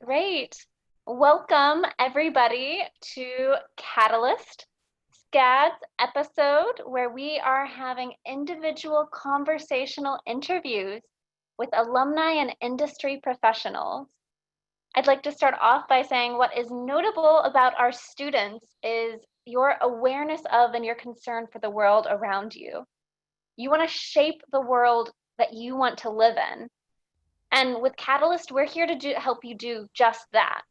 Great. Welcome, everybody, to Catalyst, SCAD's episode where we are having individual conversational interviews with alumni and industry professionals. I'd like to start off by saying what is notable about our students is your awareness of and your concern for the world around you. You want to shape the world that you want to live in. And with Catalyst, we're here to help you do just that.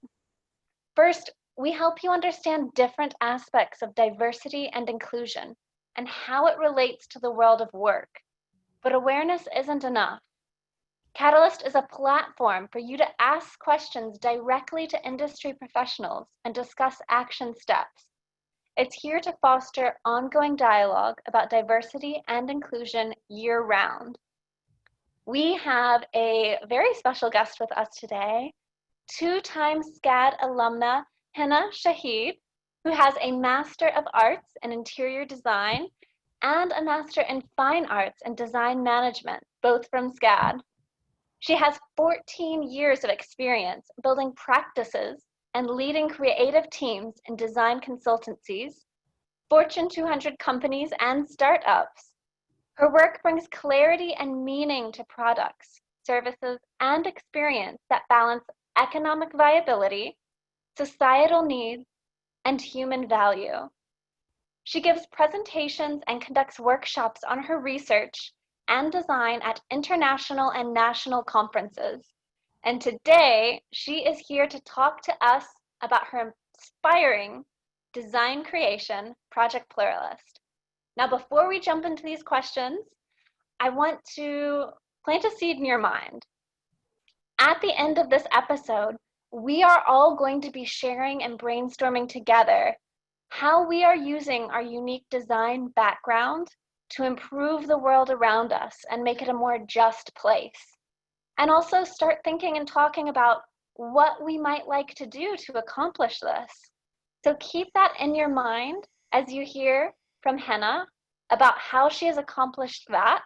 First, we help you understand different aspects of diversity and inclusion and how it relates to the world of work. But awareness isn't enough. Catalyst is a platform for you to ask questions directly to industry professionals and discuss action steps. It's here to foster ongoing dialogue about diversity and inclusion year-round. We have a very special guest with us today, two-time SCAD alumna Hina Shahid, who has a Master of Arts in Interior Design and a Master in Fine Arts and Design Management, both from SCAD. She has 14 years of experience building practices and leading creative teams in design consultancies, Fortune 200 companies, and startups. Her work brings clarity and meaning to products, services, and experience that balance economic viability, societal needs, and human value. She gives presentations and conducts workshops on her research and design at international and national conferences. And today, she is here to talk to us about her inspiring design creation, Project Pluralist. Now, before we jump into these questions, I want to plant a seed in your mind. At the end of this episode, we are all going to be sharing and brainstorming together how we are using our unique design background to improve the world around us and make it a more just place. And also start thinking and talking about what we might like to do to accomplish this. So keep that in your mind as you hear from Hina about how she has accomplished that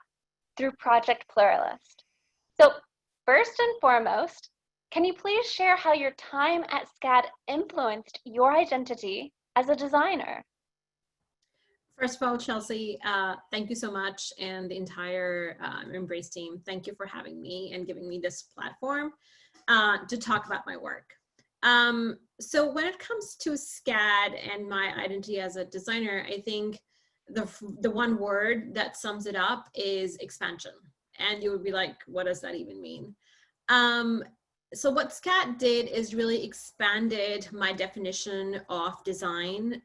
through Project Pluralist. So first and foremost, can you please share how your time at SCAD influenced your identity as a designer? First of all, Chelsea, thank you so much, and the entire Embrace team. Thank you for having me and giving me this platform to talk about my work. So when it comes to SCAD and my identity as a designer, I think the one word that sums it up is expansion. And you would be like, what does that even mean? So what SCAD did is really expanded my definition of design,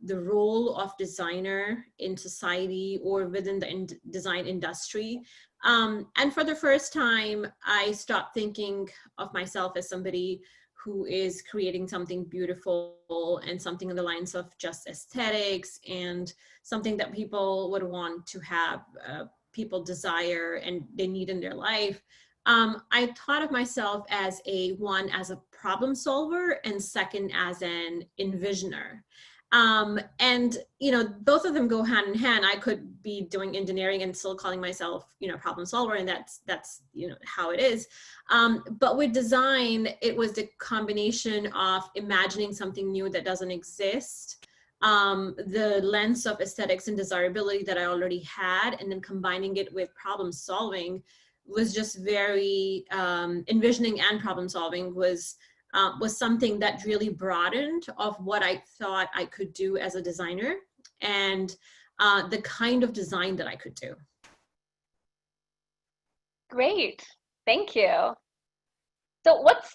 the role of designer in society or within the design industry. And for the first time, I stopped thinking of myself as somebody who is creating something beautiful and something in the lines of just aesthetics and something that people would want to have, people desire and they need in their life. I thought of myself as a problem solver and second as an envisioner. And, both of them go hand in hand. I could be doing engineering and still calling myself, problem solver, and that's how it is. But with design, it was the combination of imagining something new that doesn't exist, the lens of aesthetics and desirability that I already had, and then combining it with problem solving was just very, envisioning and problem solving was something that really broadened of what I thought I could do as a designer and the kind of design that I could do. Great, thank you. So what's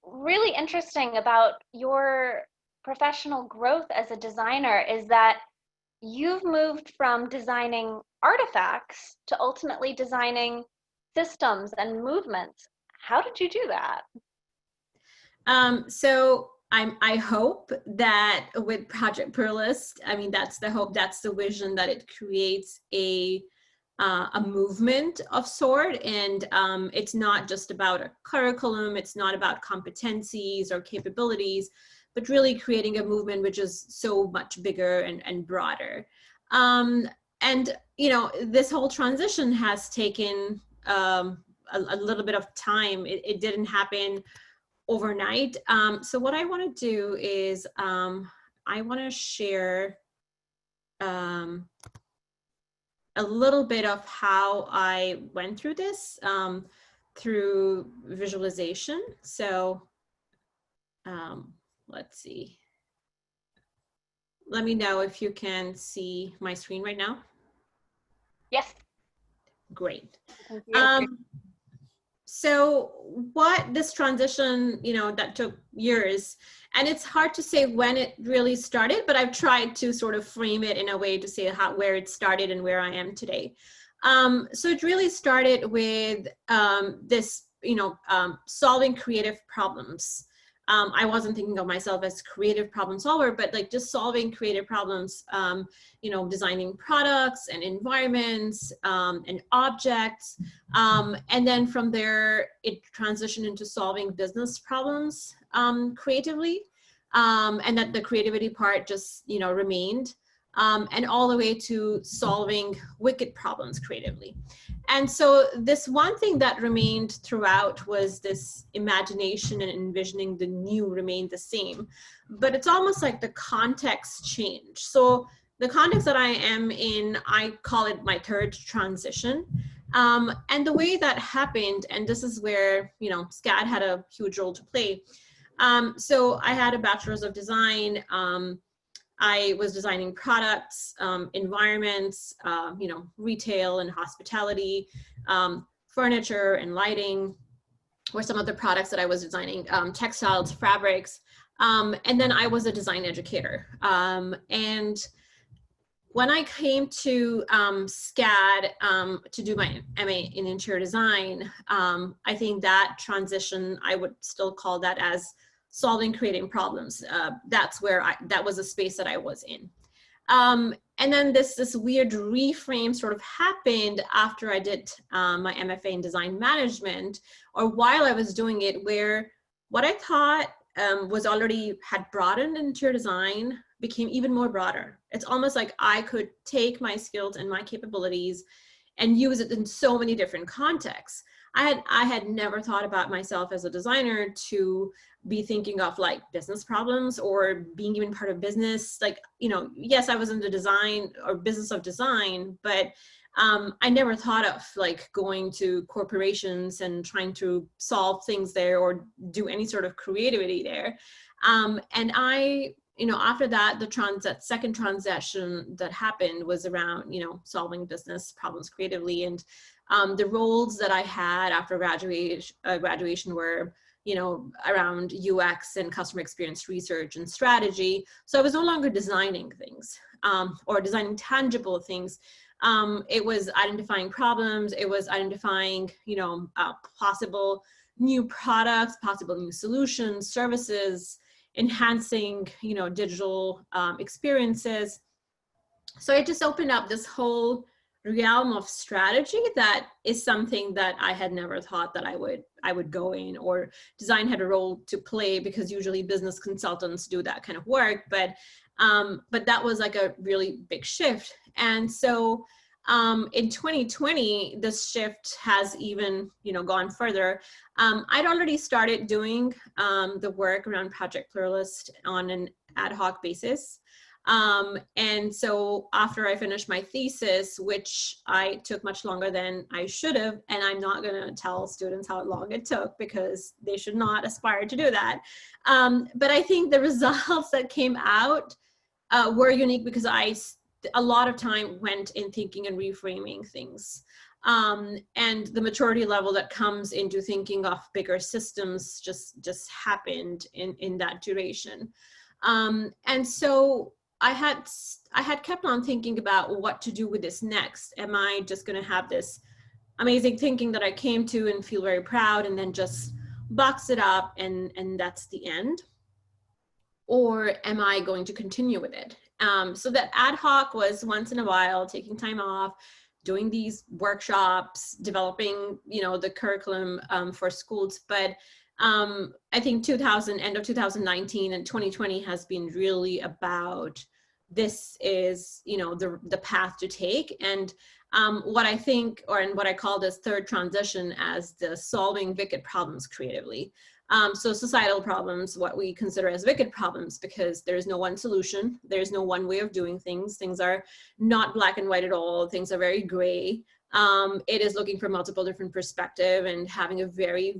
really interesting about your professional growth as a designer is that you've moved from designing artifacts to ultimately designing systems and movements. How did you do that? So I hope that with Project Pluralist, that's the hope, that's the vision, that it creates a movement of sort. And it's not just about a curriculum, it's not about competencies or capabilities, but really creating a movement which is so much bigger and broader. And, this whole transition has taken a little bit of time. It didn't happen overnight. So what I want to do is I want to share a little bit of how I went through this through visualization. So let's see. Let me know if you can see my screen right now. Yes. Great. Thank you. So what this transition, that took years, and it's hard to say when it really started, but I've tried to sort of frame it in a way to say where it started and where I am today. So it really started with this, solving creative problems. I wasn't thinking of myself as creative problem solver, but like just solving creative problems, designing products and environments and objects. And then from there, it transitioned into solving business problems creatively. And that the creativity part just, remained. And all the way to solving wicked problems creatively. And so this one thing that remained throughout was this imagination and envisioning the new remained the same, but it's almost like the context changed. So the context that I am in, I call it my third transition. And the way that happened, and this is where, SCAD had a huge role to play. So I had a bachelor's of design. I was designing products, environments, retail and hospitality, furniture and lighting were some of the products that I was designing, textiles, fabrics. And then I was a design educator. And when I came to SCAD to do my MA in interior design, I think that transition, I would still call that as solving creating problems. That's where that was a space that I was in. And then this weird reframe sort of happened after I did my MFA in design management, or while I was doing it, where what I thought was already had broadened interior design became even more broader. It's almost like I could take my skills and my capabilities and use it in so many different contexts. I had never thought about myself as a designer to be thinking of like business problems or being even part of business. Like, yes, I was in the design or business of design, but I never thought of like going to corporations and trying to solve things there or do any sort of creativity there. And I, after that, that second transaction that happened was around, solving business problems creatively. And the roles that I had after graduation were, around UX and customer experience research and strategy. So I was no longer designing things or designing tangible things. It was identifying problems. It was identifying, possible new products, possible new solutions, services, enhancing, digital experiences. So it just opened up this whole realm of strategy that is something that I had never thought that I would go in, or design had a role to play, because usually business consultants do that kind of work. But that was like a really big shift. And so in 2020, this shift has even, gone further. I'd already started doing the work around Project Pluralist on an ad hoc basis. And so after I finished my thesis, which I took much longer than I should have, and I'm not going to tell students how long it took because they should not aspire to do that. But I think the results that came out were unique because a lot of time went in thinking and reframing things. And the maturity level that comes into thinking of bigger systems just happened in that duration. And so I had kept on thinking about what to do with this next. Am I just going to have this amazing thinking that I came to and feel very proud and then just box it up and that's the end? Or am I going to continue with it? So that ad hoc was once in a while, taking time off, doing these workshops, developing, the curriculum for schools. But I think end of 2019 and 2020 has been really about, this is, the path to take. And what I think, and what I call this third transition as the solving wicked problems creatively. So societal problems, what we consider as wicked problems, because there's no one solution. There's no one way of doing things. Things are not black and white at all. Things are very gray. It is looking for multiple different perspectives and having a very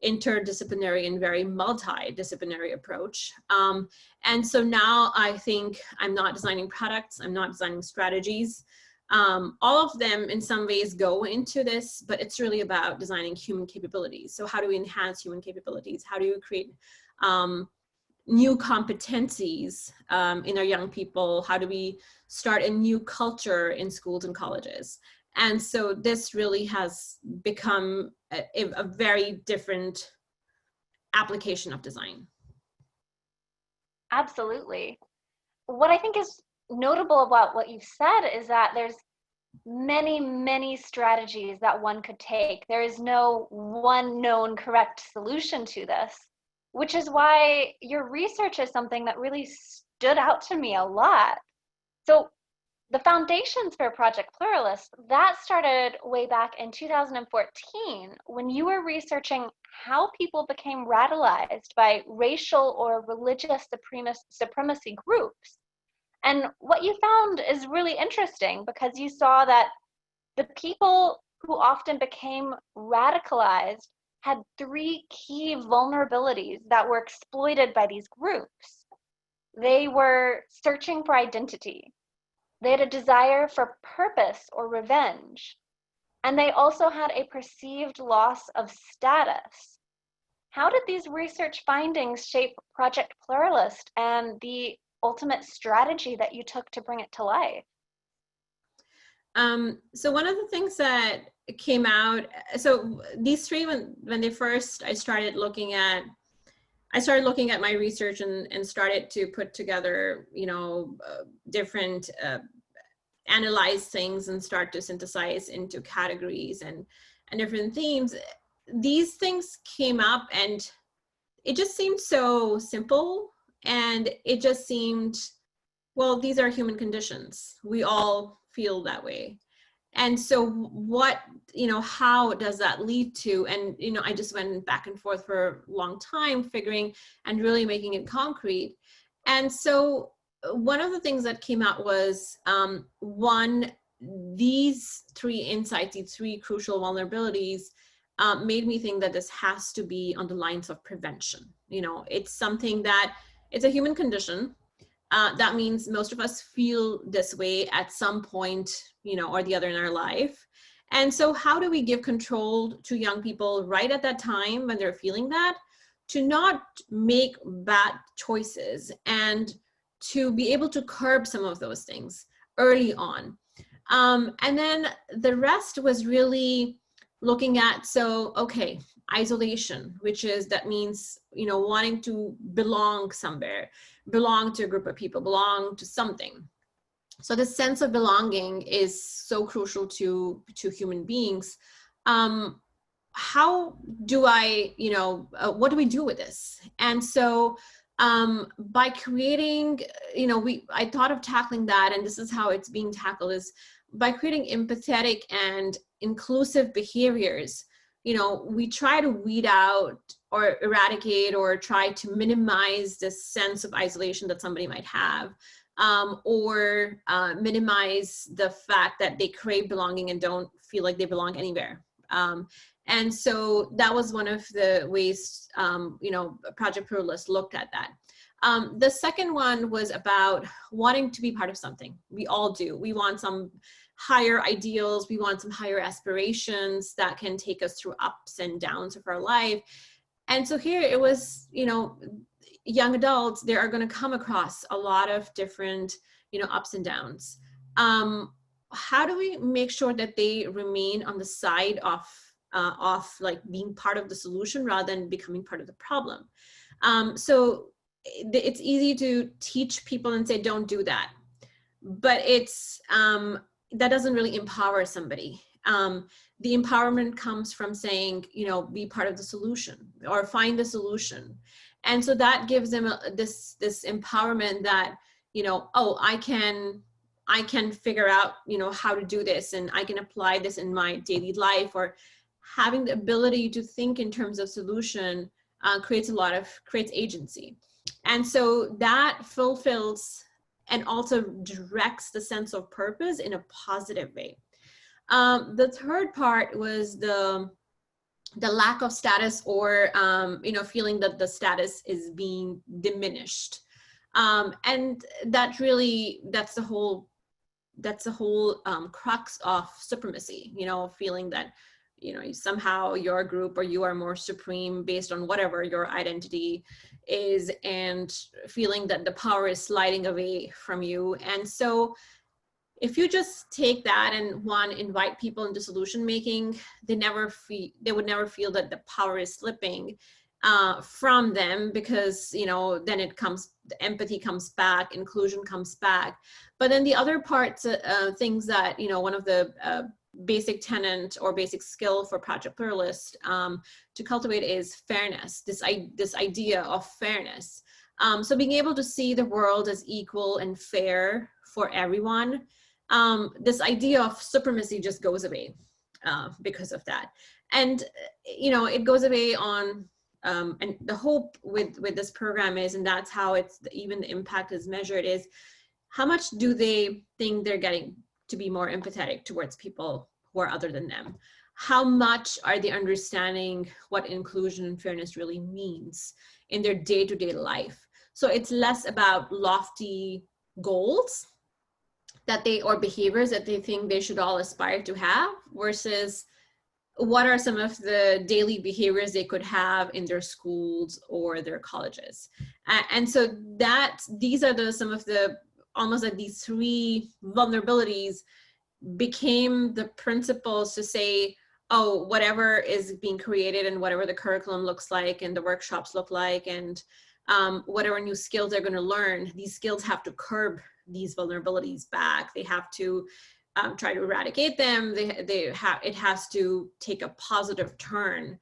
interdisciplinary and very multidisciplinary approach. And so now I think I'm not designing products, I'm not designing strategies. All of them in some ways go into this, but it's really about designing human capabilities. So how do we enhance human capabilities? How do you create new competencies in our young people? How do we start a new culture in schools and colleges? And so this really has become a very different application of design. Absolutely. What I think is notable about what you've said is that there's many, many strategies that one could take. There is no one known correct solution to this, which is why your research is something that really stood out to me a lot. So the foundations for Project Pluralist, that started way back in 2014 when you were researching how people became radicalized by racial or religious supremacy groups. And what you found is really interesting because you saw that the people who often became radicalized had three key vulnerabilities that were exploited by these groups. They were searching for identity. They had a desire for purpose or revenge. And they also had a perceived loss of status. How did these research findings shape Project Pluralist and the ultimate strategy that you took to bring it to life? So one of the things that came out, so these three, when they first, I started looking at my research and started to put together, different, analyze things and start to synthesize into categories and different themes. These things came up and it just seemed so simple, and it just seemed, well, these are human conditions. We all feel that way. And so what, how does that lead to? And, I just went back and forth for a long time figuring and really making it concrete. And so one of the things that came out was, one, these three insights, these three crucial vulnerabilities made me think that this has to be on the lines of prevention. It's something that, it's a human condition. That means most of us feel this way at some point, or the other in our life. And so how do we give control to young people right at that time when they're feeling that, to not make bad choices and to be able to curb some of those things early on. And then the rest was really looking at, okay, isolation, that means, wanting to belong somewhere, belong to a group of people, belong to something. So the sense of belonging is so crucial to human beings. How do I, what do we do with this? And so by creating, I thought of tackling that, and this is how it's being tackled, is by creating empathetic and inclusive behaviors. We try to weed out or eradicate or try to minimize the sense of isolation that somebody might have, or minimize the fact that they crave belonging and don't feel like they belong anywhere. And so that was one of the ways, Project Pluralist looked at that. The second one was about wanting to be part of something. We all do. We want some higher ideals. We want some higher aspirations that can take us through ups and downs of our life. And so here it was, young adults, they are going to come across a lot of different, ups and downs. How do we make sure that they remain on the side of like being part of the solution rather than becoming part of the problem? So it's easy to teach people and say, don't do that. But it's, that doesn't really empower somebody. The empowerment comes from saying, be part of the solution or find the solution. And so that gives them this empowerment that, oh, I can figure out, how to do this, and I can apply this in my daily life, or having the ability to think in terms of solution creates agency. And so that fulfills and also directs the sense of purpose in a positive way. The third part was the lack of status, or feeling that the status is being diminished, and that's the whole crux of supremacy. Feeling that somehow your group or you are more supreme based on whatever your identity is, and feeling that the power is sliding away from you. And so if you just take that and invite people into solution making, they would never feel that the power is slipping from them, because then the empathy comes back, inclusion comes back. But then the other parts, things that one of the basic tenet or basic skill for Project Pluralist to cultivate is fairness. This idea of fairness. So being able to see the world as equal and fair for everyone. This idea of supremacy just goes away because of that. And, it goes away on, and the hope with this program is, and that's how even the impact is measured, is how much do they think they're getting to be more empathetic towards people who are other than them? How much are they understanding what inclusion and fairness really means in their day-to-day life? So it's less about lofty goals or behaviors that they think they should all aspire to have, versus what are some of the daily behaviors they could have in their schools or their colleges. And so these are some of the, almost like these three vulnerabilities became the principles to say, oh, whatever is being created and whatever the curriculum looks like and the workshops look like, and whatever new skills they're going to learn, these skills have to curb these vulnerabilities back. They have to try to eradicate them. It has to take a positive turn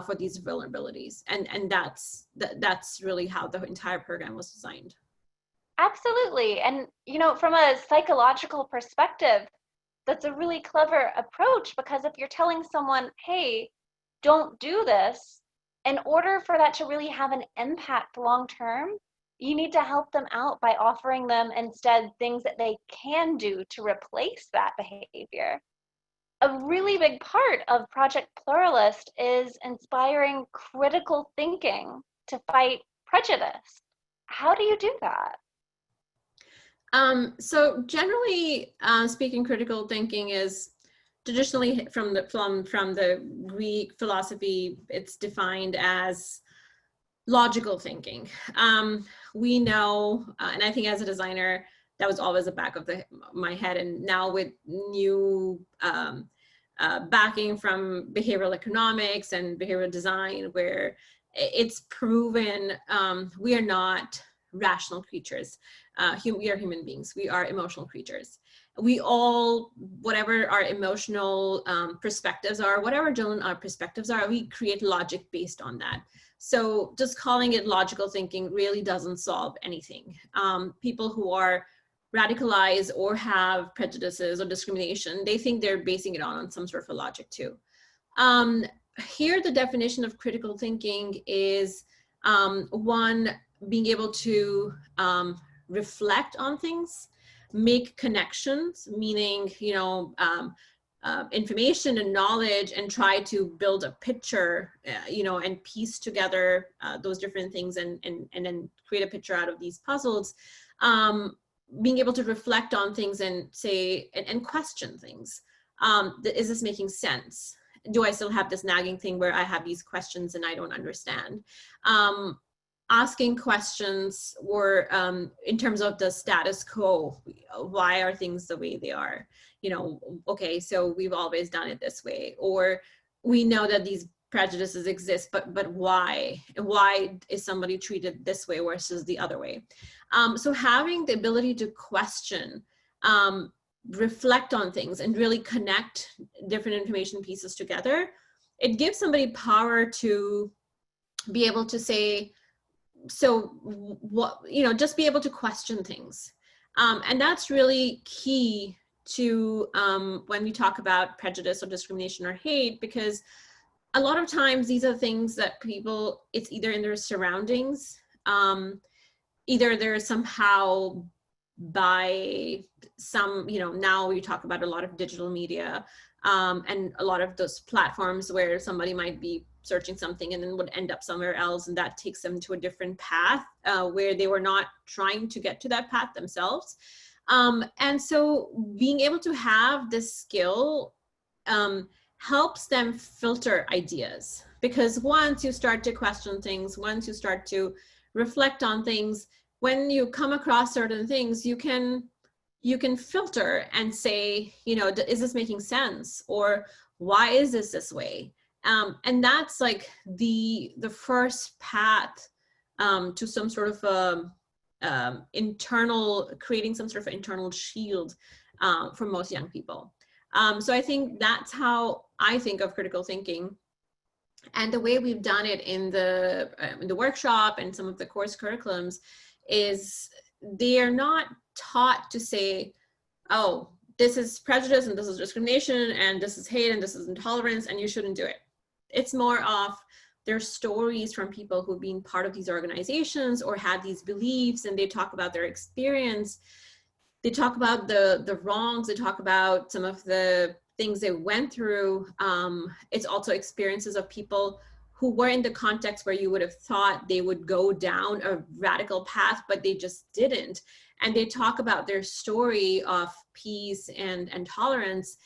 for these vulnerabilities. And that's really how the entire program was designed. Absolutely. And, from a psychological perspective, that's a really clever approach, because if you're telling someone, hey, don't do this, in order for that to really have an impact long term, you need to help them out by offering them instead things that they can do to replace that behavior. A really big part of Project Pluralist is inspiring critical thinking to fight prejudice. How do you do that? So generally speaking, critical thinking is traditionally from the Greek philosophy, it's defined as logical thinking. We know, and I think as a designer, that was always the back of my head. And now with new backing from behavioral economics and behavioral design, where it's proven we are not rational creatures. We are human beings. We are emotional creatures. We all, whatever our emotional perspectives are, whatever our perspectives are, we create logic based on that. So just calling it logical thinking really doesn't solve anything. People who are radicalized or have prejudices or discrimination, they think they're basing it on some sort of a logic too. Here, the definition of critical thinking is one, being able to reflect on things, make connections, meaning, information and knowledge, and try to build a picture, and piece together those different things and then create a picture out of these puzzles. Being able to reflect on things and say, and question things. Is this making sense? Do I still have this nagging thing where I have these questions and I don't understand? Asking questions, or in terms of the status quo, why are things the way they are? Okay, so we've always done it this way, or we know that these prejudices exist, but why? Why is somebody treated this way versus the other way? So having the ability to question, reflect on things, and really connect different information pieces together, it gives somebody power to be able to say, so what, just be able to question things. And that's really key to when we talk about prejudice or discrimination or hate, because a lot of times these are things that people, it's either in their surroundings, either they're somehow by some, now we talk about a lot of digital media, and a lot of those platforms where somebody might be searching something and then would end up somewhere else, and that takes them to a different path, where they were not trying to get to that path themselves. And so being able to have this skill helps them filter ideas, because once you start to question things, once you start to reflect on things, when you come across certain things, you can filter and say, is this making sense, or why is this way? And that's like the first path to some sort of creating some sort of internal shield for most young people. So I think that's how I think of critical thinking. And the way we've done it in the workshop and some of the course curriculums is they are not taught to say, oh, this is prejudice and this is discrimination and this is hate and this is intolerance and you shouldn't do it. It's more of their stories from people who've been part of these organizations or had these beliefs, and they talk about their experience. They talk about the wrongs, they talk about some of the things they went through. It's also experiences of people who were in the context where you would have thought they would go down a radical path, but they just didn't. And they talk about their story of peace and tolerance.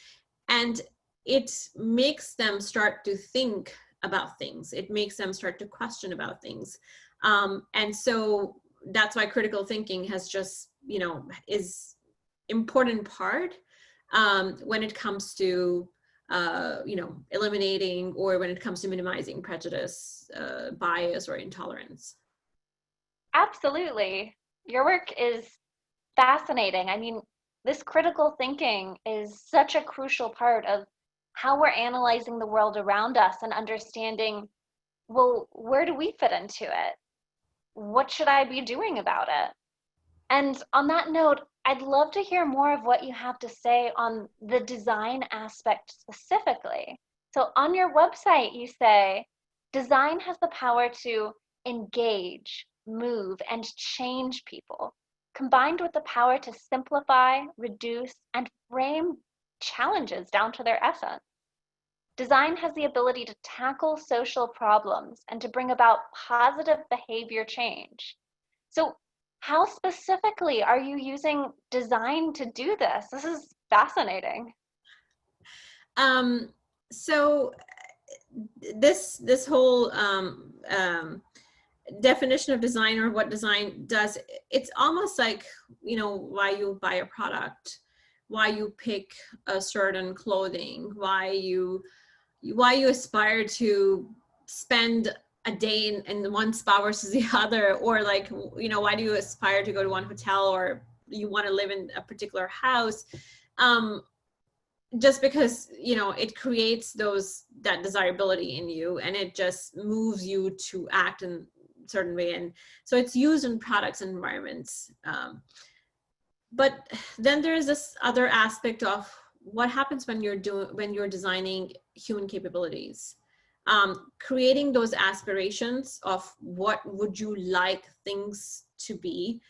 And it makes them start to think about things. It makes them start to question about things. And so that's why critical thinking has just, is important part when it comes to, eliminating, or when it comes to minimizing prejudice, bias, or intolerance. Absolutely. Your work is fascinating. I mean, this critical thinking is such a crucial part of how we're analyzing the world around us and understanding, well, where do we fit into it? What should I be doing about it? And on that note, I'd love to hear more of what you have to say on the design aspect specifically. So on your website, you say, design has the power to engage, move, and change people, combined with the power to simplify, reduce, and frame challenges down to their essence. Design has the ability to tackle social problems and to bring about positive behavior change. So how specifically are you using design to do this? This is fascinating. So this whole definition of design, or what design does, it's almost like, why you buy a product, why you pick a certain clothing, why you aspire to spend a day in one spa versus the other, or like, why do you aspire to go to one hotel, or you want to live in a particular house, just because, it creates that desirability in you, and it just moves you to act in a certain way. And so it's used in products and environments. But then there's this other aspect of what happens when you're designing human capabilities, creating those aspirations of what would you like things to be,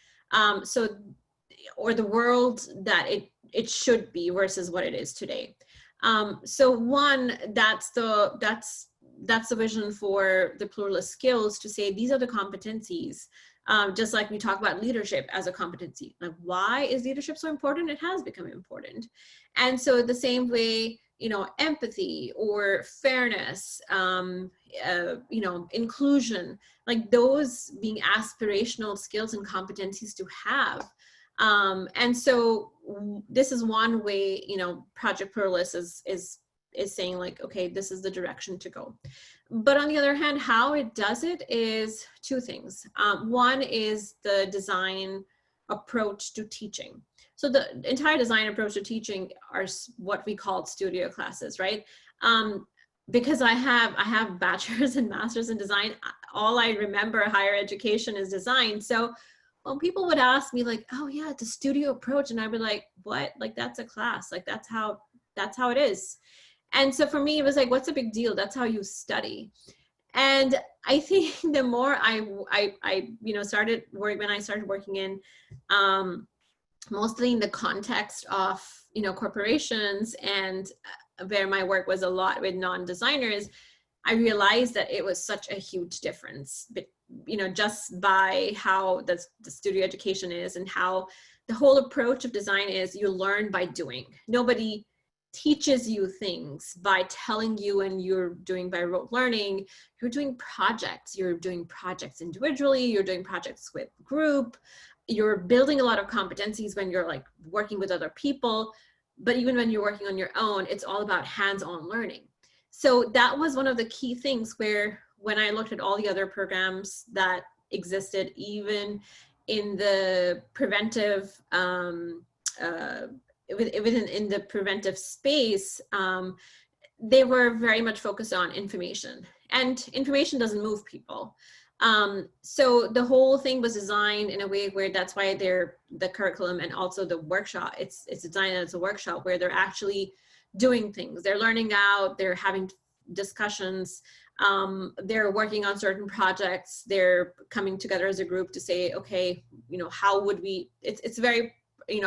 or the world that it should be versus what it is today. So one, that's the vision for the pluralist skills, to say these are the competencies. Just like we talk about leadership as a competency, like, why is leadership so important? It has become important. And so the same way, empathy or fairness, inclusion, like those being aspirational skills and competencies to have. And so this is one way, Project Pluralist is saying, like, okay, this is the direction to go. But on the other hand, how it does it is two things. One is the design approach to teaching. So the entire design approach to teaching are what we call studio classes, right? Because I have bachelor's and master's in design, all I remember higher education is design. So when people would ask me, like, oh yeah, it's a studio approach, and I'd be like, what? Like, that's a class, like that's how it is. And so for me, it was like, what's a big deal? That's how you study. And I think the more I started work, when I started working in, mostly in the context of, corporations, and where my work was a lot with non-designers, I realized that it was such a huge difference, but, just by how the studio education is and how the whole approach of design is, you learn by doing. Nobody teaches you things by telling you, and you're doing by rote learning. You're doing projects. You're doing projects individually. You're doing projects with group. You're building a lot of competencies when you're like working with other people. But even when you're working on your own, it's all about hands-on learning. So that was one of the key things where, when I looked at all the other programs that existed, even in the preventive, in the preventive space, they were very much focused on information, and information doesn't move people. So the whole thing was designed in a way where, that's why the curriculum and also the workshop, it's designed as a workshop where they're actually doing things. They're learning out, they're having discussions, they're working on certain projects, they're coming together as a group to say, okay, how would we, it's very,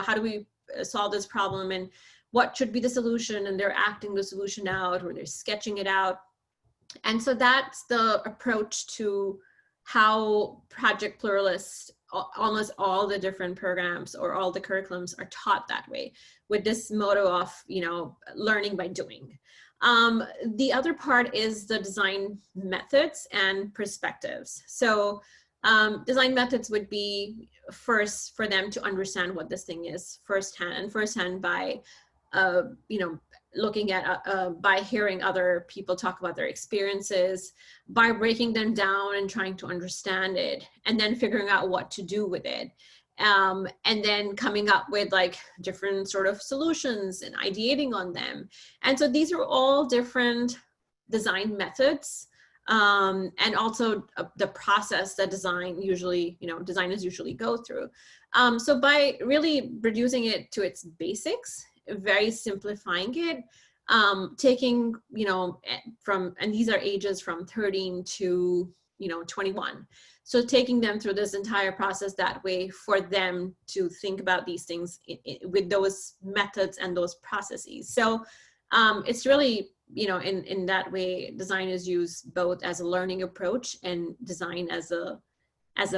how do we solve this problem, and what should be the solution, and they're acting the solution out, or they're sketching it out. And so that's the approach to how Project Pluralist, almost all the different programs or all the curriculums are taught that way, with this motto of, learning by doing. The other part is the design methods and perspectives. So design methods would be, first, for them to understand what this thing is firsthand by, looking at, by hearing other people talk about their experiences, by breaking them down and trying to understand it, and then figuring out what to do with it. And then coming up with like different sort of solutions and ideating on them. And so these are all different design methods, and also the process that designers usually go through. So by really reducing it to its basics, very simplifying it, taking, and these are ages from 13 to, 21. So taking them through this entire process that way, for them to think about these things with those methods and those processes. So it's really, in that way, design is used both as a learning approach and design as a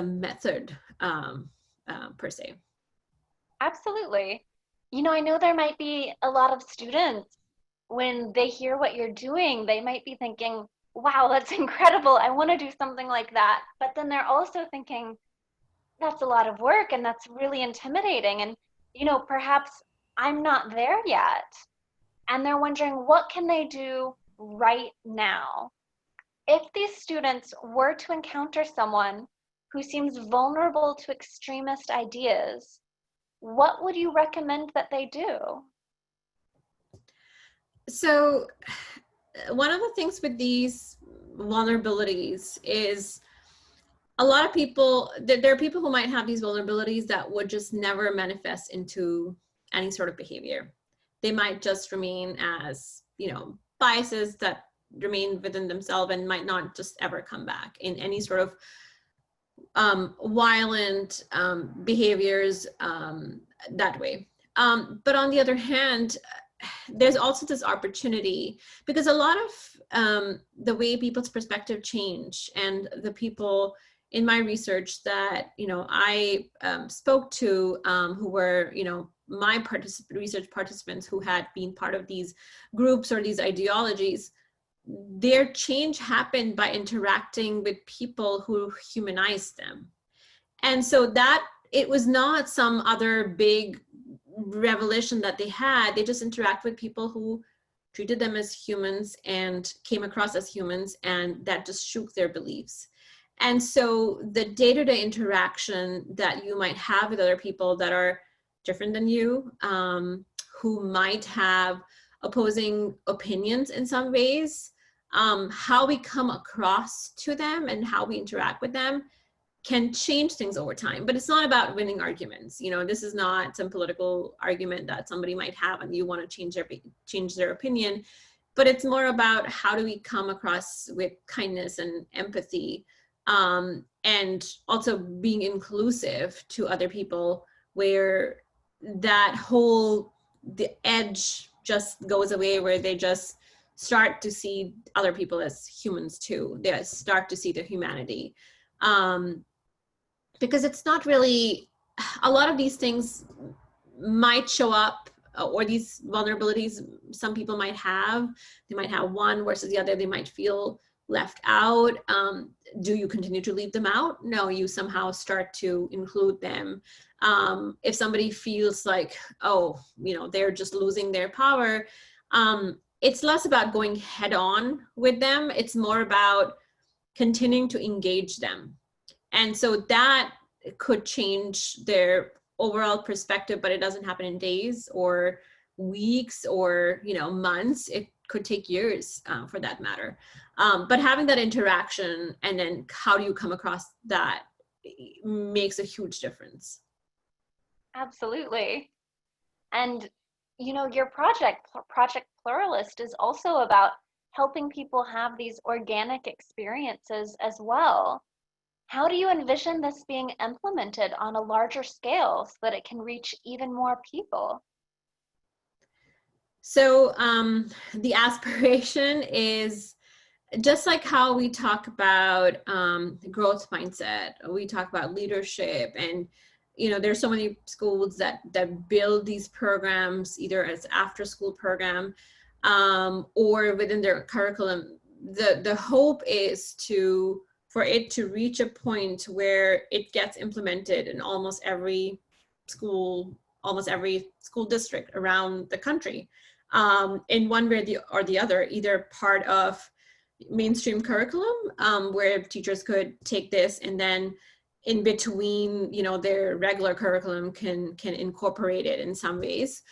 method, per se. Absolutely. I know there might be a lot of students, when they hear what you're doing, they might be thinking, wow, that's incredible. I want to do something like that. But then they're also thinking, that's a lot of work and that's really intimidating. And, perhaps I'm not there yet. And they're wondering, what can they do right now? If these students were to encounter someone who seems vulnerable to extremist ideas, what would you recommend that they do? So one of the things with these vulnerabilities is, a lot of people, there are people who might have these vulnerabilities that would just never manifest into any sort of behavior. They might just remain as, biases that remain within themselves, and might not just ever come back in any sort of violent behaviors that way. But on the other hand, there's also this opportunity, because a lot of the way people's perspective change, and the people in my research that I spoke to, who were my research participants who had been part of these groups or these ideologies, their change happened by interacting with people who humanized them. And so that it was not some other big revelation that they had. They just interact with people who treated them as humans and came across as humans, and that just shook their beliefs. And so the day-to-day interaction that you might have with other people that are different than you, who might have opposing opinions in some ways, how we come across to them and how we interact with them can change things over time. But it's not about winning arguments. This is not some political argument that somebody might have and you want to change their opinion. but it's more about how do we come across with kindness and empathy, and also being inclusive to other people, where that whole, the edge just goes away, where they just start to see other people as humans too. They start to see the humanity. Because it's not really, a lot of these things might show up, or these vulnerabilities some people might have, they might have one versus the other, they might feel left out. Do you continue to leave them out? No, you somehow start to include them. If somebody feels like, oh, you know, they're just losing their power, it's less about going head on with them. It's more about continuing to engage them. And so that could change their overall perspective, but it doesn't happen in days or weeks or, you know, months. It could take years, for that matter. But having that interaction, and then how do you come across that, makes a huge difference. Absolutely. And, you know, your Project Pluralist, is also about helping people have these organic experiences as well. How do you envision this being implemented on a larger scale so that it can reach even more people? So the aspiration is just like how we talk about growth mindset, we talk about leadership, and you know, there's so many schools that build these programs either as after school program, or within their curriculum. The hope is for it to reach a point where it gets implemented in almost every school district around the country, in one way or the other, either part of mainstream curriculum, where teachers could take this and then in between, you know, their regular curriculum can incorporate it in some ways,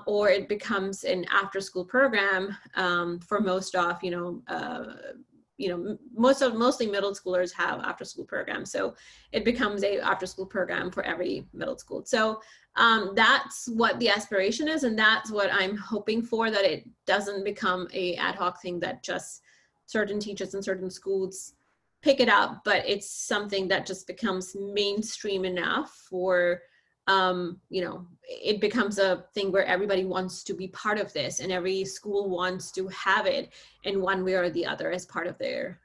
or it becomes an after school program, for most of, mostly middle schoolers have after school programs. So it becomes a after school program for every middle school. So that's what the aspiration is. And that's what I'm hoping for, that it doesn't become a ad hoc thing that just certain teachers in certain schools pick it up, but it's something that just becomes mainstream enough for, it becomes a thing where everybody wants to be part of this, and every school wants to have it in one way or the other as part of their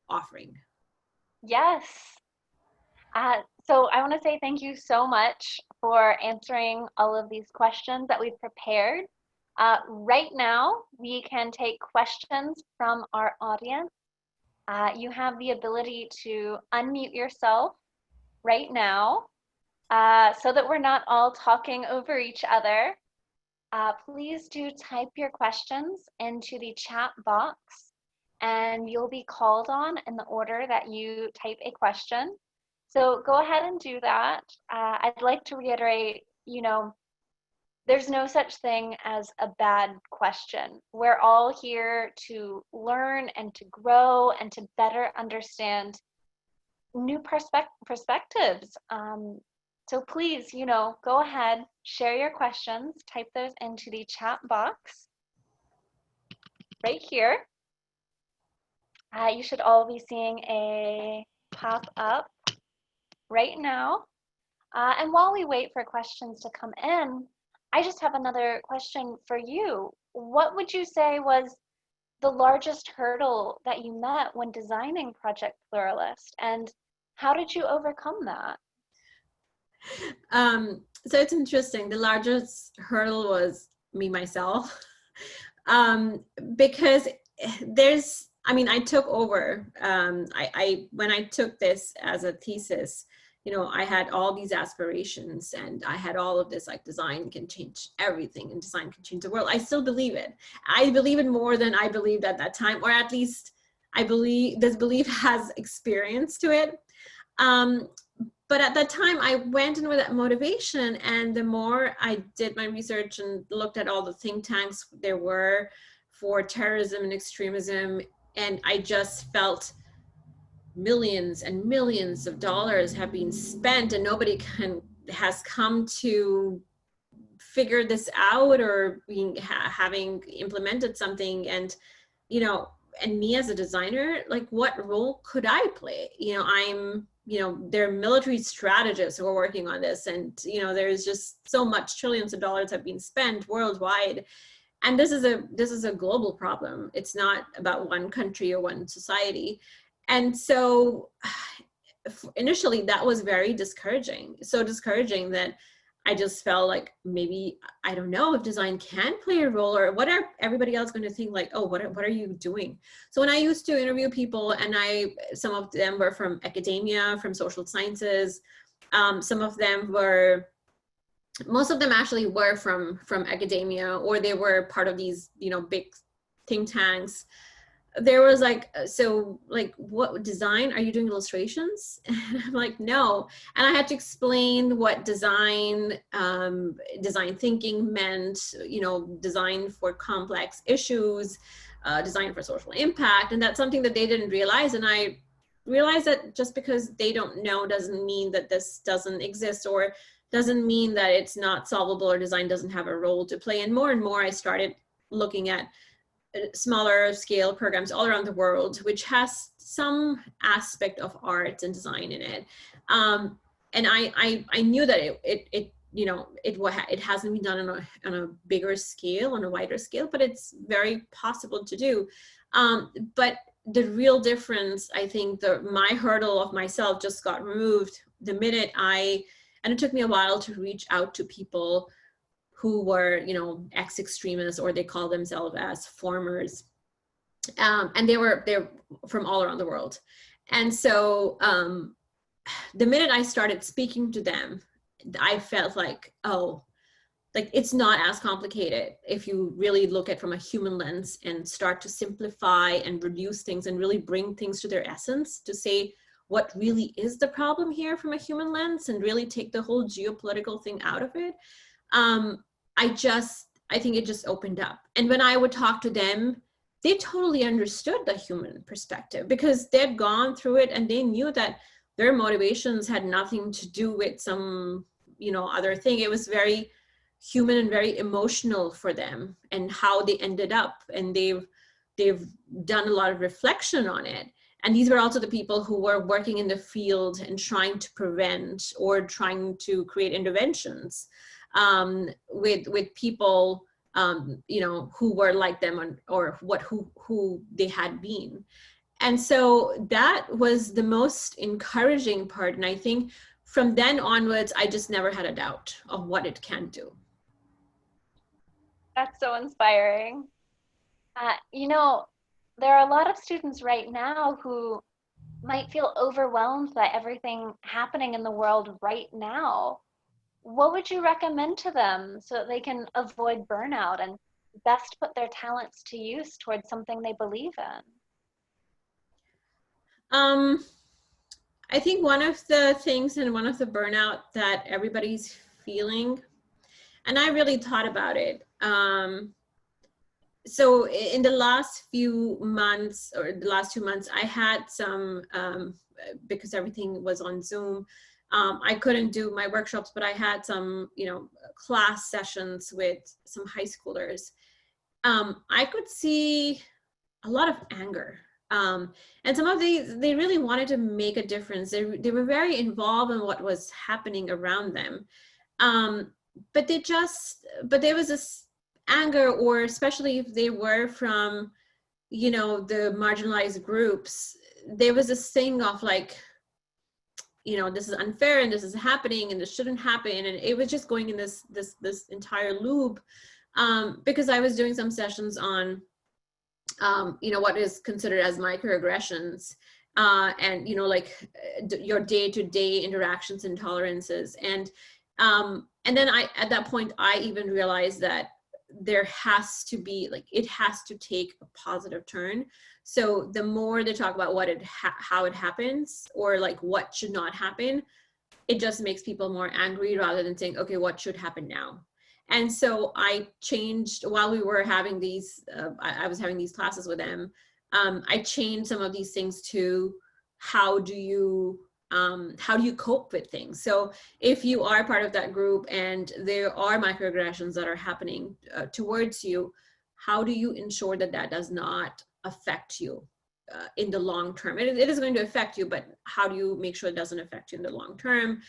offering. Yes. So I want to say thank you so much for answering all of these questions that we've prepared. Right now, we can take questions from our audience. You have the ability to unmute yourself right now, so that we're not all talking over each other. Please do type your questions into the chat box, and you'll be called on in the order that you type a question. So go ahead and do that. I'd like to reiterate, there's no such thing as a bad question. We're all here to learn and to grow and to better understand new perspectives. So please, go ahead, share your questions, type those into the chat box right here. You should all be seeing a pop up right now. And while we wait for questions to come in, I just have another question for you. What would you say was the largest hurdle that you met when designing Project Pluralist, and how did you overcome that? So it's interesting. The largest hurdle was me, myself, because I took over, when I took this as a thesis, I had all these aspirations, and I had all of this, like, design can change everything and design can change the world. I still believe it. I believe it more than I believed at that time, or at least I believe this belief has experience to it. But at that time, I went in with that motivation, and the more I did my research and looked at all the think tanks there were for terrorism and extremism, and I just felt millions and millions of dollars have been spent, and nobody has come to figured this out or being having implemented something, and and me as a designer, like what role could I play? There are military strategists who are working on this, and there's just so much, trillions of dollars have been spent worldwide, and this is a global problem. It's not about one country or one society. And so initially that was very discouraging, so discouraging that I just felt like, maybe, I don't know if design can play a role, or what are everybody else going to think, like, oh, what are you doing? So when I used to interview people, and some of them were from academia, from social sciences, some of them were, most of them actually were from academia, or they were part of these, big think tanks. There was like, so like, what design, are you doing illustrations? And I'm like, no. And I had to explain what design thinking meant, design for complex issues, design for social impact. And that's something that they didn't realize. And I realized that just because they don't know doesn't mean that this doesn't exist, or doesn't mean that it's not solvable, or design doesn't have a role to play. And more I started looking at smaller scale programs all around the world, which has some aspect of art and design in it. And I knew that it hasn't been done on a bigger scale, on a wider scale, but it's very possible to do. But the real difference, I think, my hurdle of myself just got removed the minute and it took me a while to reach out to people who were, ex-extremists, or they call themselves as formers. And they're from all around the world. And so the minute I started speaking to them, I felt like, oh, like, it's not as complicated if you really look at from a human lens and start to simplify and reduce things and really bring things to their essence, to say what really is the problem here from a human lens, and really take the whole geopolitical thing out of it. I think it just opened up. And when I would talk to them, they totally understood the human perspective, because they'd gone through it, and they knew that their motivations had nothing to do with some, other thing. It was very human and very emotional for them, and how they ended up. And they've done a lot of reflection on it. And these were also the people who were working in the field and trying to prevent or trying to create interventions with people, who were like them, or who they had been. And so that was the most encouraging part. And I think from then onwards, I just never had a doubt of what it can do. That's so inspiring. There are a lot of students right now who might feel overwhelmed by everything happening in the world right now. What would you recommend to them so that they can avoid burnout and best put their talents to use towards something they believe in? I think one of the things, and one of the burnout that everybody's feeling, and I really thought about it. So in the last few months, or the last 2 months, I had some, because everything was on Zoom, I couldn't do my workshops, but I had some, class sessions with some high schoolers. I could see a lot of anger. And some of these, they really wanted to make a difference. They were very involved in what was happening around them. But there was this anger, or especially if they were from, the marginalized groups, there was this thing of like, this is unfair, and this is happening, and this shouldn't happen. And it was just going in this entire loop, because I was doing some sessions on, what is considered as microaggressions, and, your day-to-day interactions and tolerances. And then at that point, I even realized that there has to be, it has to take a positive turn. So the more they talk about how it happens, or what should not happen, it just makes people more angry, rather than saying, okay, what should happen now? And so I changed, while we were having these, I was having these classes with them, I changed some of these things to, how do you how do you cope with things? So if you are part of that group and there are microaggressions that are happening towards you, how do you ensure that that does not affect you in the long term? It is going to affect you, but how do you make sure it doesn't affect you in the long term?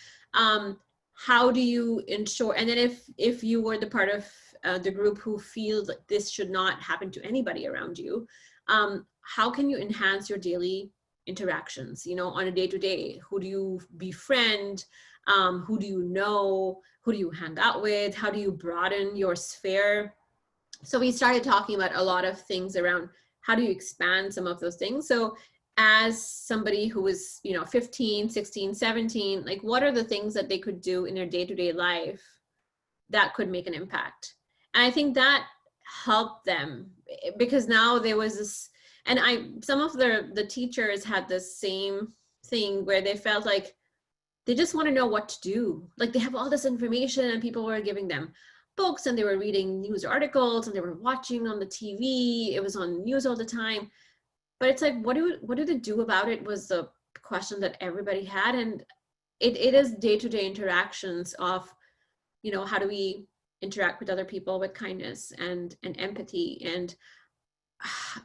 How do you ensure, and then if you were the part of the group who feels like this should not happen to anybody around you, how can you enhance your daily interactions, you know, on a day-to-day? Who do you befriend? Who do you know? Who do you hang out with? How do you broaden your sphere? So we started talking about a lot of things around how do you expand some of those things. So as somebody who is, you know, 15, 16, 17, like what are the things that they could do in their day-to-day life that could make an impact? And I think that helped them, because now there was this, and some of the teachers had the same thing where they felt like they just want to know what to do. Like they have all this information and people were giving them books and they were reading news articles and they were watching on the TV. It was on news all the time. But it's like, what do they do about it was the question that everybody had. And it is day-to-day interactions of, you know, how do we interact with other people with kindness and empathy, and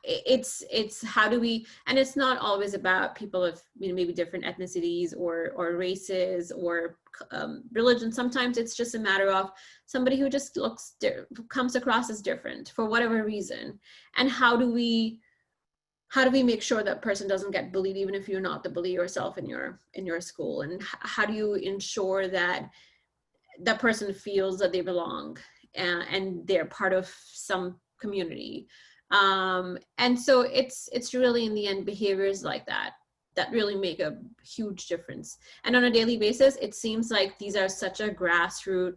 it's how do we, and it's not always about people of, you know, maybe different ethnicities or races or religion. Sometimes it's just a matter of somebody who just comes across as different for whatever reason, and how do we make sure that person doesn't get bullied even if you're not the bully yourself in your school, and how do you ensure that that person feels that they belong and they're part of some community. And so it's really, in the end, behaviors like that really make a huge difference. And on a daily basis, it seems like these are such grassroots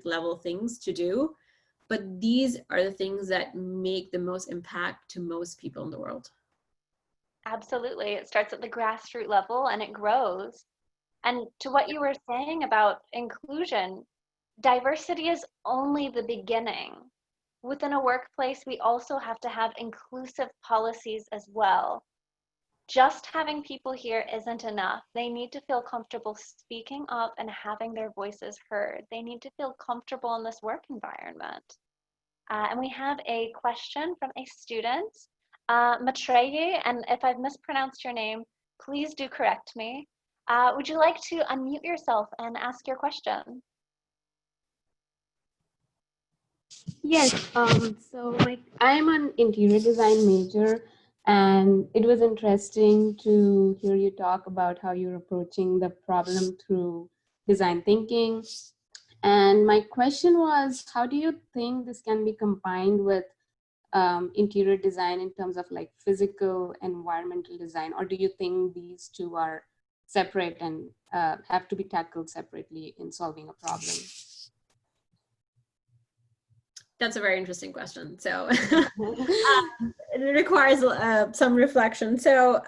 level things to do, but these are the things that make the most impact to most people in the world. Absolutely. It starts at the grassroots level and it grows. And to what you were saying about inclusion, diversity is only the beginning. Within a workplace, we also have to have inclusive policies as well. Just having people here isn't enough. They need to feel comfortable speaking up and having their voices heard. They need to feel comfortable in this work environment. And we have a question from a student, Matreyi, and if I've mispronounced your name, please do correct me. Would you like to unmute yourself and ask your question? Yes, so I'm an interior design major, and it was interesting to hear you talk about how you're approaching the problem through design thinking. And my question was, how do you think this can be combined with interior design in terms of like physical and environmental design, or do you think these two are separate and have to be tackled separately in solving a problem? That's a very interesting question. So it requires some reflection. So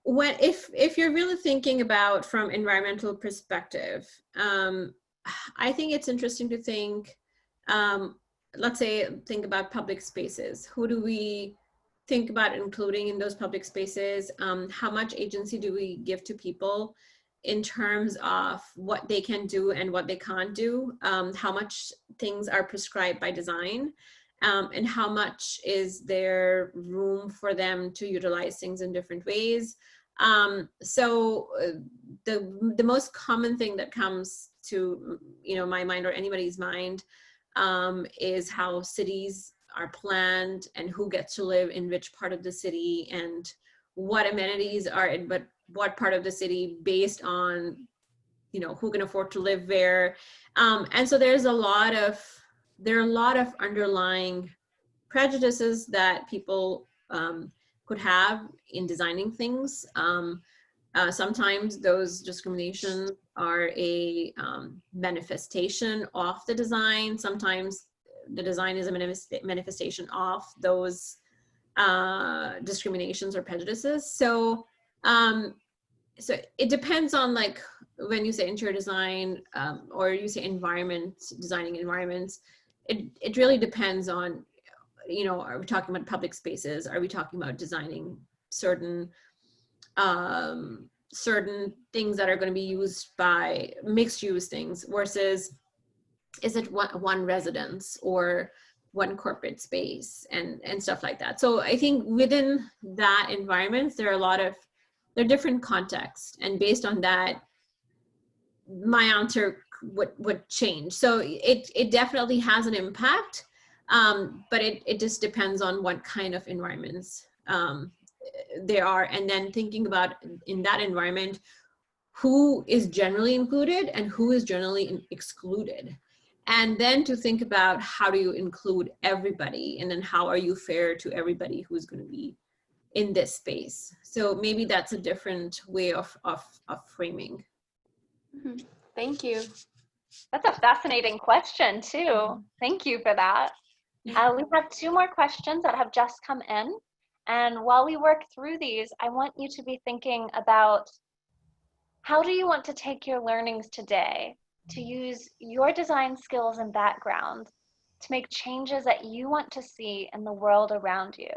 if you're really thinking about from environmental perspective, I think it's interesting to think, let's say, think about public spaces. Who do we think about including in those public spaces? How much agency do we give to people in terms of what they can do and what they can't do? How much things are prescribed by design? And how much is there room for them to utilize things in different ways? So the most common thing that comes to, you know, my mind or anybody's mind is how cities are planned and who gets to live in which part of the city and what amenities are in what part of the city based on, you know, who can afford to live where. And so there are a lot of underlying prejudices that people could have in designing things. Sometimes those discriminations are a manifestation of the design. Sometimes the design is a manifestation of those discriminations or prejudices. So so it depends on, like, when you say interior design or you say designing environments, it really depends on, you know, are we talking about public spaces? Are we talking about designing certain certain things that are going to be used by mixed use things versus is it one residence or one corporate space and stuff like that. So I think within that environment, there are different contexts, and based on that, my answer would change. So it definitely has an impact, but it just depends on what kind of environments there are, and then thinking about in that environment who is generally included and who is generally excluded, and then to think about how do you include everybody, and then how are you fair to everybody who's going to be in this space. So maybe that's a different way of framing. Thank you. That's a fascinating question too. Thank you for that. We have 2 more questions that have just come in. And while we work through these, I want you to be thinking about how do you want to take your learnings today to use your design skills and background to make changes that you want to see in the world around you?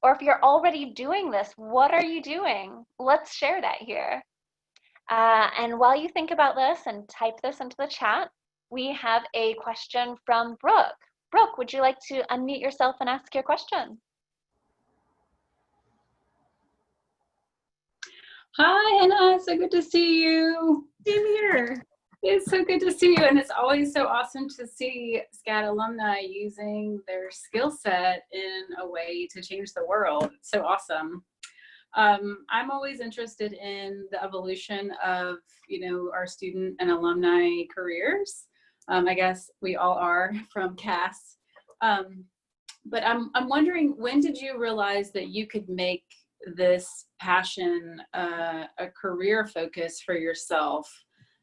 Or if you're already doing this, what are you doing? Let's share that here. And while you think about this and type this into the chat, we have a question from Brooke. Brooke, would you like to unmute yourself and ask your question? Hi, Hina. So good to see you. Same here. It's so good to see you. And it's always so awesome to see SCAD alumni using their skill set in a way to change the world. It's so awesome. I'm always interested in the evolution of, our student and alumni careers. I guess we all are from CAS. But I'm wondering, when did you realize that you could make this passion a career focus for yourself?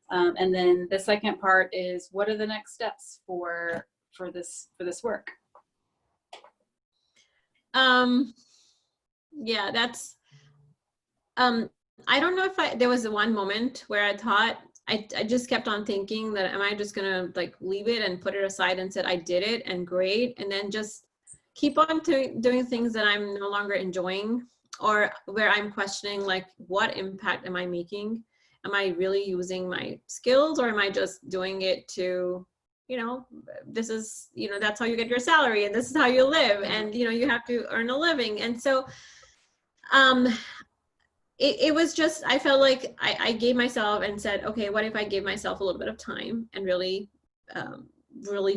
And then the second part is, what are the next steps for this work? Yeah, that's I don't know if there was one moment where I thought I just kept on thinking that am I just gonna like leave it and put it aside and said I did it and great, and then just keep on doing things that I'm no longer enjoying, or where I'm questioning like what impact am I making? Am I really using my skills, or am I just doing it to, this is, that's how you get your salary and this is how you live, and you have to earn a living. And so it was just, I felt like I gave myself and said, okay, what if I gave myself a little bit of time and really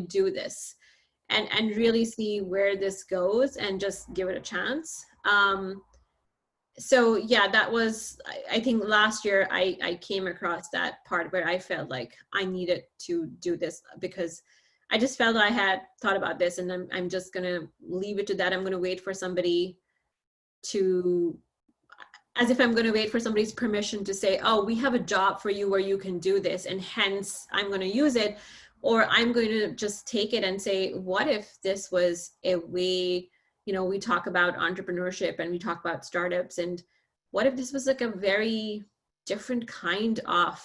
do this and really see where this goes and just give it a chance. So yeah, that was, I think last year I came across that part where I felt like I needed to do this, because I just felt I had thought about this, and I'm just gonna leave it to that. I'm gonna wait for somebody as if I'm going to wait for somebody's permission to say, oh, we have a job for you where you can do this, and hence I'm going to use it. Or I'm going to just take it and say, what if this was a way, we talk about entrepreneurship and we talk about startups, and what if this was like a very different kind of,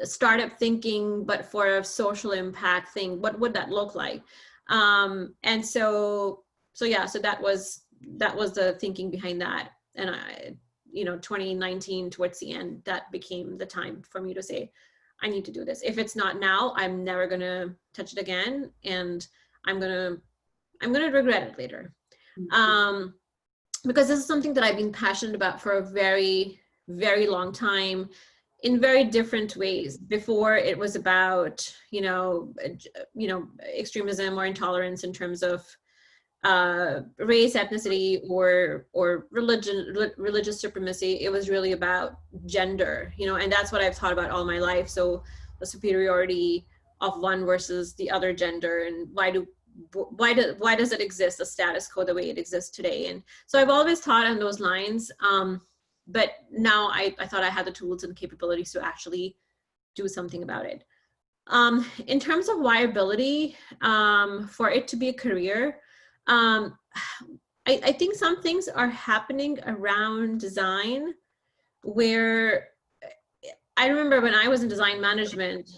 startup thinking, but for a social impact thing? What would that look like? And so that was the thinking behind that. And 2019 towards the end, that became the time for me to say, I need to do this. If it's not now, I'm never gonna touch it again, and I'm gonna regret it later. Because this is something that I've been passionate about for a very, very long time, in very different ways. Before, it was about extremism or intolerance in terms of race, ethnicity, or religious supremacy. It was really about gender, and that's what I've thought about all my life. So the superiority of one versus the other gender, and why does it exist, the status quo the way it exists today? And so I've always thought on those lines, but now I thought I had the tools and capabilities to actually do something about it. In terms of viability, for it to be a career, I think some things are happening around design where I remember when I was in design management,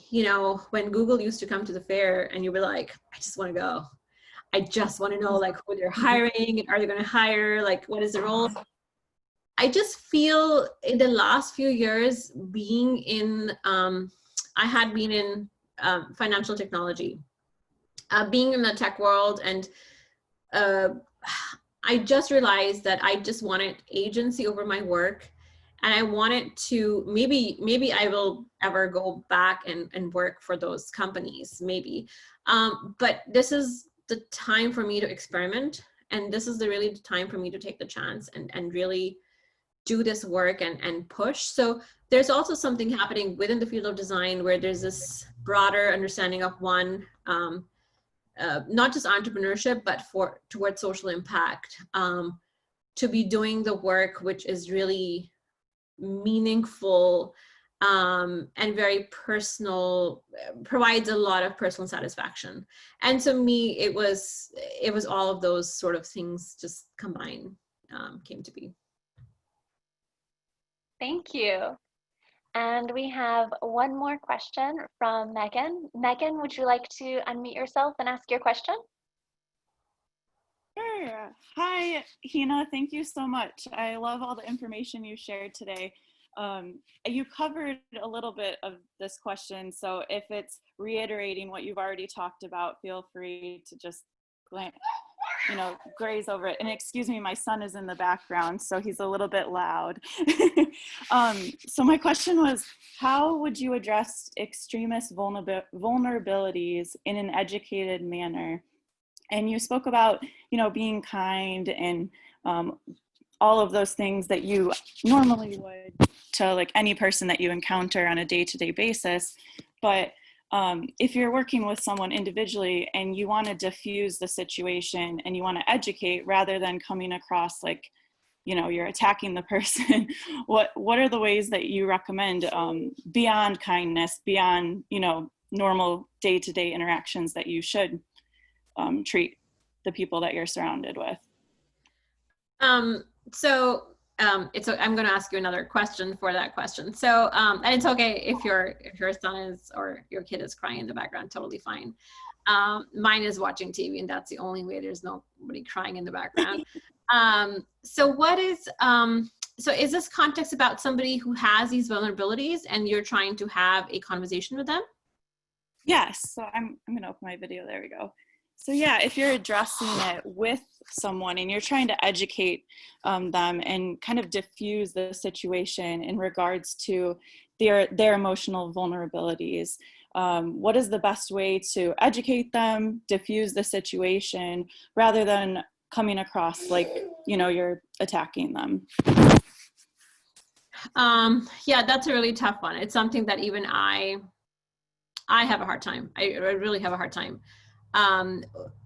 when Google used to come to the fair and you were like, I just want to go. I just want to know like who they're hiring, and are they going to hire, like what is the role? I just feel in the last few years being in, I had been in financial technology, being in the tech world, and I just realized that I just wanted agency over my work. And I wanted to, maybe I will ever go back and work for those companies, maybe. But this is the time for me to experiment. And this is really the time for me to take the chance and really do this work and push. So there's also something happening within the field of design where there's this broader understanding of one, not just entrepreneurship, but towards social impact, to be doing the work which is really meaningful and very personal, provides a lot of personal satisfaction. And to me, it was all of those sort of things just combined, came to be. Thank you. And we have one more question from Megan. Megan, would you like to unmute yourself and ask your question? Sure. Hi, Hina. Thank you so much. I love all the information you shared today. You covered a little bit of this question, so if it's reiterating what you've already talked about, feel free to just graze over it. And excuse me, my son is in the background, so he's a little bit loud. So my question was, how would you address extremist vulnerabilities in an educated manner? And you spoke about, being kind and all of those things that you normally would to like any person that you encounter on a day-to-day basis. But if you're working with someone individually and you want to diffuse the situation and you want to educate rather than coming across like, you're attacking the person, what are the ways that you recommend beyond kindness, beyond, normal day-to-day interactions that you should treat the people that you're surrounded with? I'm going to ask you another question for that question. So, and it's okay if your son is, or your kid is crying in the background, totally fine. Mine is watching TV, and that's the only way. There's nobody crying in the background. So is this context about somebody who has these vulnerabilities and you're trying to have a conversation with them? Yes. So I'm going to open my video. There we go. So yeah, if you're addressing it with someone and you're trying to educate them and kind of diffuse the situation in regards to their emotional vulnerabilities, what is the best way to educate them, diffuse the situation, rather than coming across like, you're attacking them? Yeah, that's a really tough one. It's something that even I have a hard time. I really have a hard time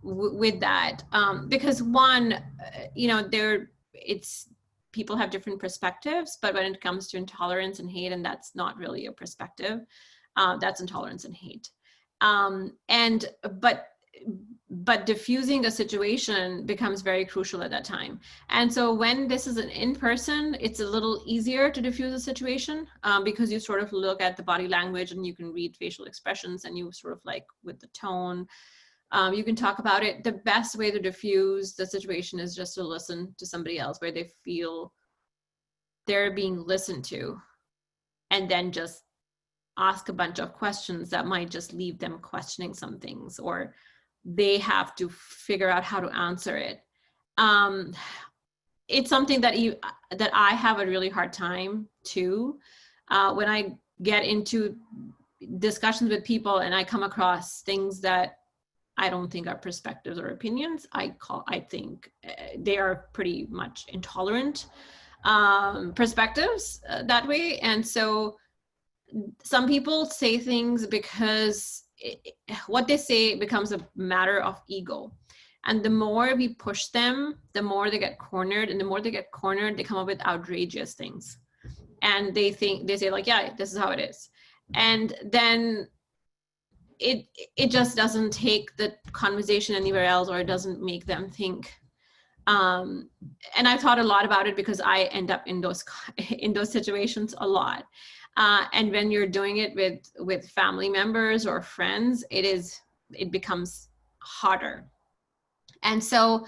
with that, because one, people have different perspectives, but when it comes to intolerance and hate, and that's not really a perspective, that's intolerance and hate. But diffusing a situation becomes very crucial at that time. And so when this is an in-person, it's a little easier to diffuse a situation because you sort of look at the body language and you can read facial expressions and you sort of like with the tone, you can talk about it. The best way to diffuse the situation is just to listen to somebody else where they feel they're being listened to, and then just ask a bunch of questions that might just leave them questioning some things, or they have to figure out how to answer it. It's something that I have a really hard time too. When I get into discussions with people and I come across things that I don't think are perspectives or opinions, I think they are pretty much intolerant perspectives that way. And so some people say things because what they say becomes a matter of ego. And the more we push them, the more they get cornered. And the more they get cornered, they come up with outrageous things. And they say like, yeah, this is how it is. And then it just doesn't take the conversation anywhere else, or it doesn't make them think. And I've thought a lot about it because I end up in those situations a lot. And when you're doing it with family members or friends, it becomes harder. And so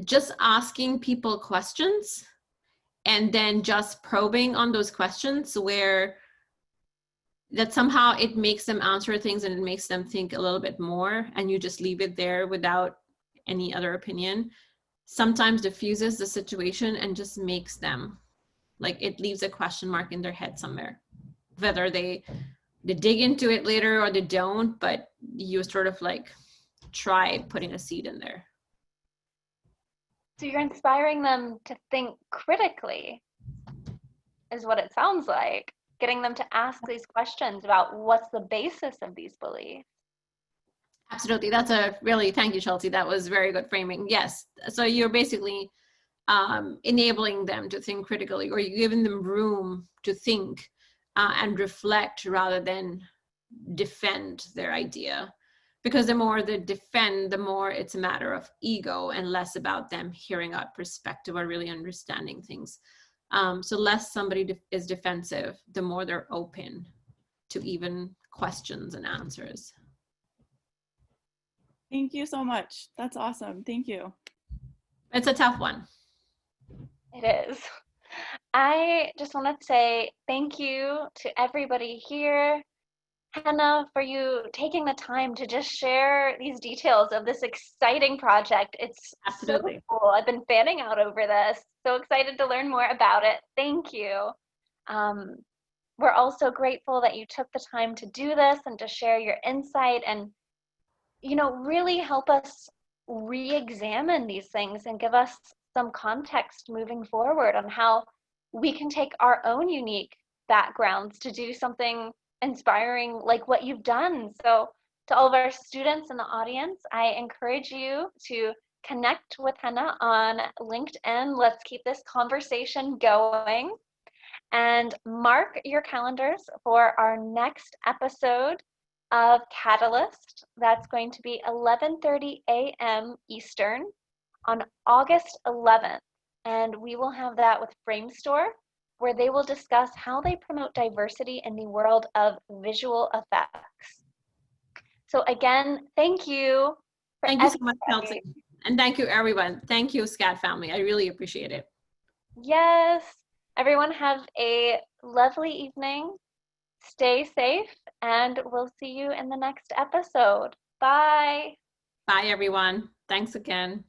just asking people questions and then just probing on those questions where that somehow it makes them answer things and it makes them think a little bit more, and you just leave it there without any other opinion, sometimes diffuses the situation and just makes them, like, it leaves a question mark in their head somewhere, whether they dig into it later or they don't, but you sort of like try putting a seed in there. So you're inspiring them to think critically, is what it sounds like. Getting them to ask these questions about what's the basis of these beliefs. Absolutely. That's a really, thank you, Chelsea. That was very good framing. Yes. So you're basically enabling them to think critically, or you're giving them room to think and reflect rather than defend their idea. Because the more they defend, the more it's a matter of ego and less about them hearing out perspective or really understanding things. So less somebody is defensive, the more they're open to even questions and answers. Thank you so much. That's awesome. Thank you. It's a tough one. It is. I just want to say thank you to everybody here. Hina, for you taking the time to just share these details of this exciting project. It's Absolutely. so cool. I've been fanning out over this. So excited to learn more about it. Thank you. We're also grateful that you took the time to do this and to share your insight and, you know, really help us re-examine these things and give us some context moving forward on how we can take our own unique backgrounds to do something inspiring like what you've done. So to all of our students in the audience, I encourage you to connect with Hina on LinkedIn. Let's keep this conversation going. And mark your calendars for our next episode of Catalyst. That's going to be 11:30 a.m. Eastern on August 11th. And we will have that with Framestore, where they will discuss how they promote diversity in the world of visual effects. So again, thank you. Thank you so much, Chelsea. And thank you, everyone. Thank you, SCAD family. I really appreciate it. Yes. Everyone have a lovely evening. Stay safe, and we'll see you in the next episode. Bye. Bye, everyone. Thanks again.